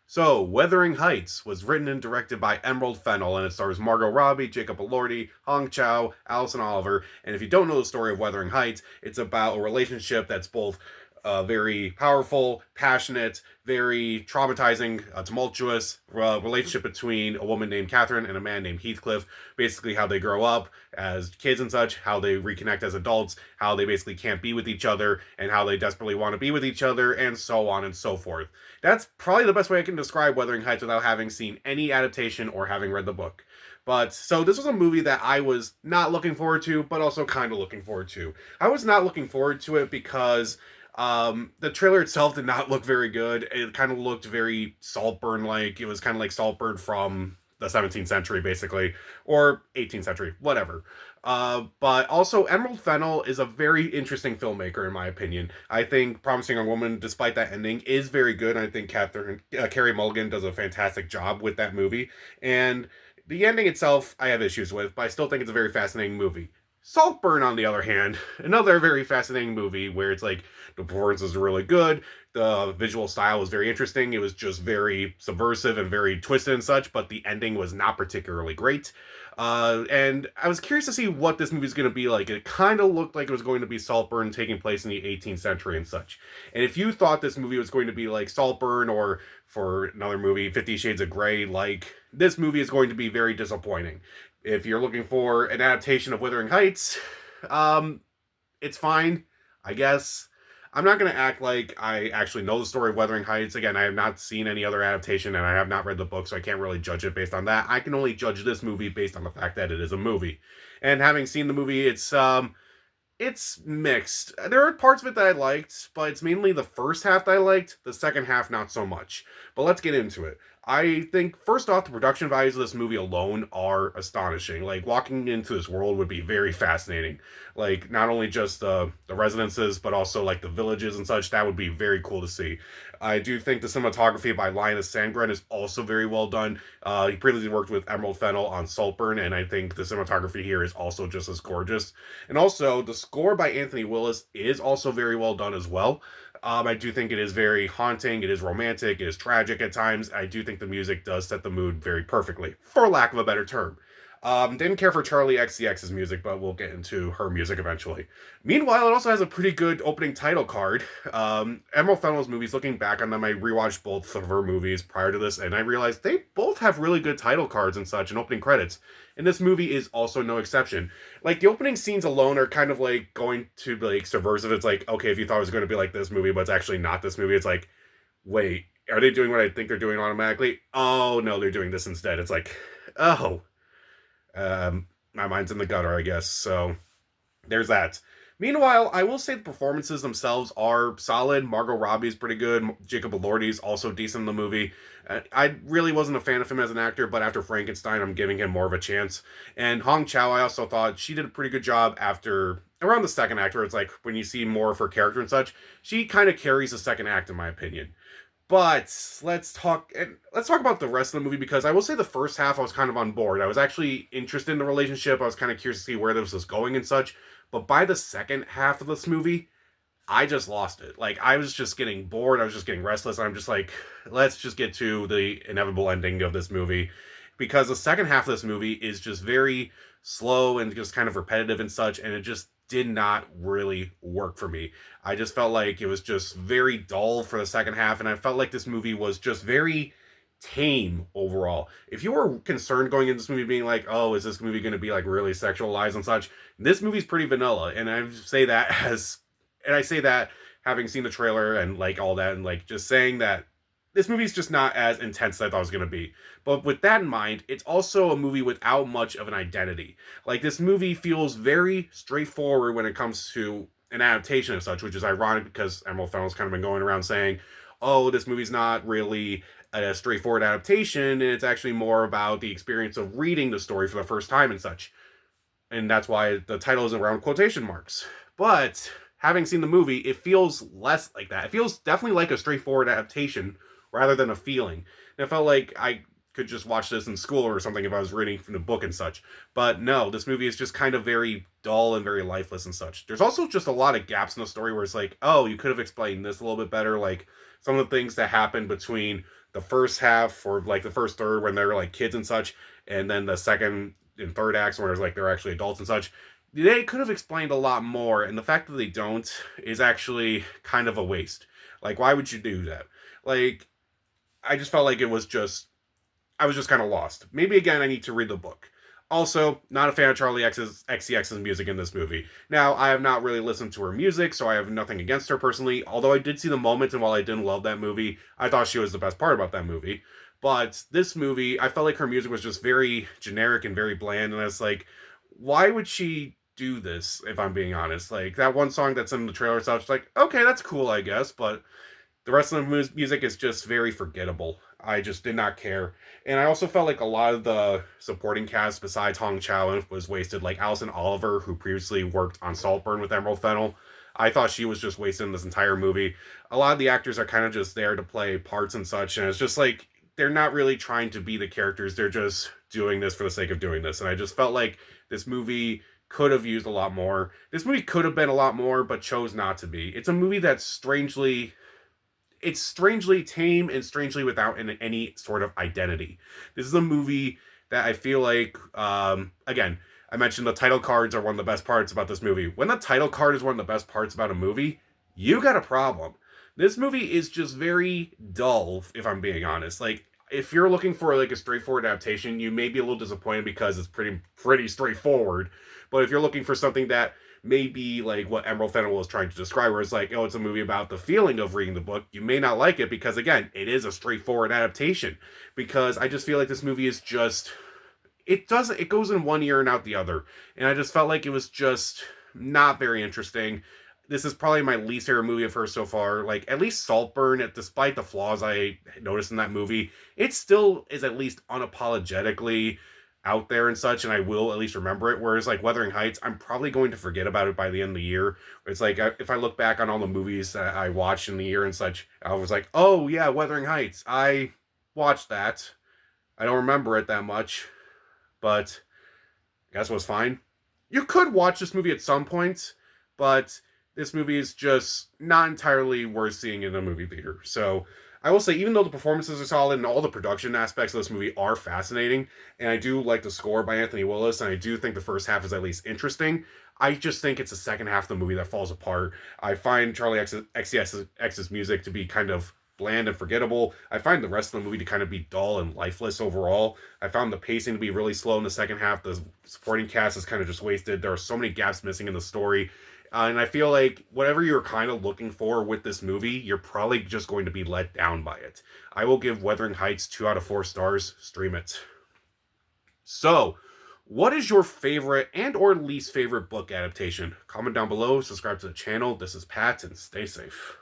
So, Wuthering Heights was written and directed by Emerald Fennell, and it stars Margot Robbie, Jacob Elordi, Hong Chow, Allison Oliver. And if you don't know the story of Wuthering Heights, it's about a relationship that's both very powerful, passionate, very traumatizing, tumultuous relationship between a woman named Catherine and a man named Heathcliff. Basically, how they grow up as kids and such, how they reconnect as adults, how they basically can't be with each other, and how they desperately want to be with each other, and so on and so forth. That's probably the best way I can describe Wuthering Heights without having seen any adaptation or having read the book. But so this was a movie that I was not looking forward to, but also kind of looking forward to. I was not looking forward to it because the trailer itself did not look very good. It kind of looked very Saltburn like. It was kind of like Saltburn from the 17th century, basically, or 18th century, whatever. But also, Emerald Fennell is a very interesting filmmaker, in my opinion. I think Promising Young Woman, despite that ending, is very good. I think Carey Mulligan does a fantastic job with that movie. And the ending itself, I have issues with, but I still think it's a very fascinating movie. Saltburn, on the other hand, another very fascinating movie where it's like the performances are really good, the visual style was very interesting, it was just very subversive and very twisted and such, but the ending was not particularly great. And I was curious to see what this movie is going to be like. It kind of looked like it was going to be Saltburn taking place in the 18th century and such. And if you thought this movie was going to be like Saltburn or, for another movie, 50 Shades of Grey, like, this movie is going to be very disappointing. If you're looking for an adaptation of Wuthering Heights, it's fine, I guess. I'm not going to act like I actually know the story of Wuthering Heights. Again, I have not seen any other adaptation, and I have not read the book, so I can't really judge it based on that. I can only judge this movie based on the fact that it is a movie. And having seen the movie, it's mixed. There are parts of it that I liked, but it's mainly the first half that I liked, the second half not so much. But let's get into it. I think, first off, the production values of this movie alone are astonishing. Like, walking into this world would be very fascinating. Like, not only just the residences, but also, like, the villages and such. That would be very cool to see. I do think the cinematography by Linus Sandgren is also very well done. He previously worked with Emerald Fennell on Saltburn, and I think the cinematography here is also just as gorgeous. And also, the score by Anthony Willis is also very well done as well. I do think it is very haunting, it is romantic, it is tragic at times. I do think the music does set the mood very perfectly, for lack of a better term. Didn't care for Charlie XCX's music, but we'll get into her music eventually. Meanwhile, it also has a pretty good opening title card. Emerald Fennell's movies, looking back on them, I rewatched both of her movies prior to this, and I realized they both have really good title cards and such, and opening credits. And this movie is also no exception. Like, the opening scenes alone are kind of like going to be like subversive. It's like, okay, if you thought it was going to be like this movie, but it's actually not this movie, it's like, wait, are they doing what I think they're doing automatically? Oh, no, they're doing this instead. It's like, oh, my mind's in the gutter, I guess. So there's that. Meanwhile, I will say the performances themselves are solid. Margot Robbie's pretty good. Jacob Elordi's also decent in the movie. I really wasn't a fan of him as an actor, but after Frankenstein, I'm giving him more of a chance. And Hong Chow, I also thought she did a pretty good job after around the second act, where it's like when you see more of her character and such, she kind of carries the second act, in my opinion. But let's talk about the rest of the movie, because I will say the first half I was kind of on board. I was actually interested in the relationship. I was kind of curious to see where this was going and such. But by the second half of this movie, I just lost it. Like, I was just getting bored. I was just getting restless. I'm just like, let's just get to the inevitable ending of this movie, because the second half of this movie is just very slow and just kind of repetitive and such, and it just did not really work for me. I just felt like it was just very dull for the second half, and I felt like this movie was just very tame overall. If you were concerned going into this movie being like, oh, is this movie going to be like really sexualized and such, this movie's pretty vanilla. And I say that having seen the trailer and like all that, and like just saying that this movie's just not as intense as I thought it was going to be. But with that in mind, it's also a movie without much of an identity. Like, this movie feels very straightforward when it comes to an adaptation of such, which is ironic because Emerald Fennell's kind of been going around saying, oh, this movie's not really a straightforward adaptation, and it's actually more about the experience of reading the story for the first time and such. And that's why the title is around quotation marks. But having seen the movie, it feels less like that. It feels definitely like a straightforward adaptation rather than a feeling. And it felt like I could just watch this in school or something if I was reading from the book and such. But no, this movie is just kind of very dull and very lifeless and such. There's also just a lot of gaps in the story where it's like, oh, you could have explained this a little bit better. Like, some of the things that happen between the first half or like the first third when they're like kids and such, and then the second and third acts where it's like they're actually adults and such. They could have explained a lot more, and the fact that they don't is actually kind of a waste. Like, why would you do that? Like, I just felt like I was just kind of lost. Maybe again, I need to read the book. Also, not a fan of Charlie XCX's music in this movie. Now, I have not really listened to her music, so I have nothing against her personally. Although I did see the moments, and while I didn't love that movie, I thought she was the best part about that movie. But this movie, I felt like her music was just very generic and very bland, and it's like, why would she do this? If I'm being honest, like that one song that's in the trailer stuff, it's like, okay, that's cool, I guess, but the rest of the music is just very forgettable. I just did not care. And I also felt like a lot of the supporting cast besides Hong Chow was wasted. Like Alison Oliver, who previously worked on Saltburn with Emerald Fennel. I thought she was just wasted in this entire movie. A lot of the actors are kind of just there to play parts and such. And it's just like, they're not really trying to be the characters. They're just doing this for the sake of doing this. And I just felt like this movie could have used a lot more. This movie could have been a lot more, but chose not to be. It's a movie that's strangely tame and strangely without any sort of identity. This is a movie that I feel like, again, I mentioned the title cards are one of the best parts about this movie. When the title card is one of the best parts about a movie, you got a problem. This movie is just very dull, if I'm being honest. Like, if you're looking for like a straightforward adaptation, you may be a little disappointed because it's pretty straightforward. But if you're looking for something that maybe like what Emerald Fennel was trying to describe, where it's like, oh, it's a movie about the feeling of reading the book, you may not like it because, again, it is a straightforward adaptation. Because I just feel like this movie is just, it goes in one ear and out the other. And I just felt like it was just not very interesting. This is probably my least favorite movie of hers so far. Like, at least Saltburn, despite the flaws I noticed in that movie, it still is at least unapologetically out there and such, and I will at least remember it. Whereas like Wuthering Heights, I'm probably going to forget about it by the end of the year. It's like if I look back on all the movies that I watched in the year and such, I was like, oh yeah, Wuthering Heights, I watched that. I don't remember it that much, but I guess it was fine. You could watch this movie at some points, but this movie is just not entirely worth seeing in a movie theater. So I will say, even though the performances are solid and all the production aspects of this movie are fascinating, and I do like the score by Anthony Willis, and I do think the first half is at least interesting, I just think it's the second half of the movie that falls apart. I find Charlie XCX's music to be kind of bland and forgettable. I find the rest of the movie to kind of be dull and lifeless overall. I found the pacing to be really slow in the second half. The supporting cast is kind of just wasted. There are so many gaps missing in the story. And I feel like whatever you're kind of looking for with this movie, you're probably just going to be let down by it. I will give Wuthering Heights 2 out of 4 stars. Stream it. So, what is your favorite and or least favorite book adaptation? Comment down below, subscribe to the channel. This is Pat, and stay safe.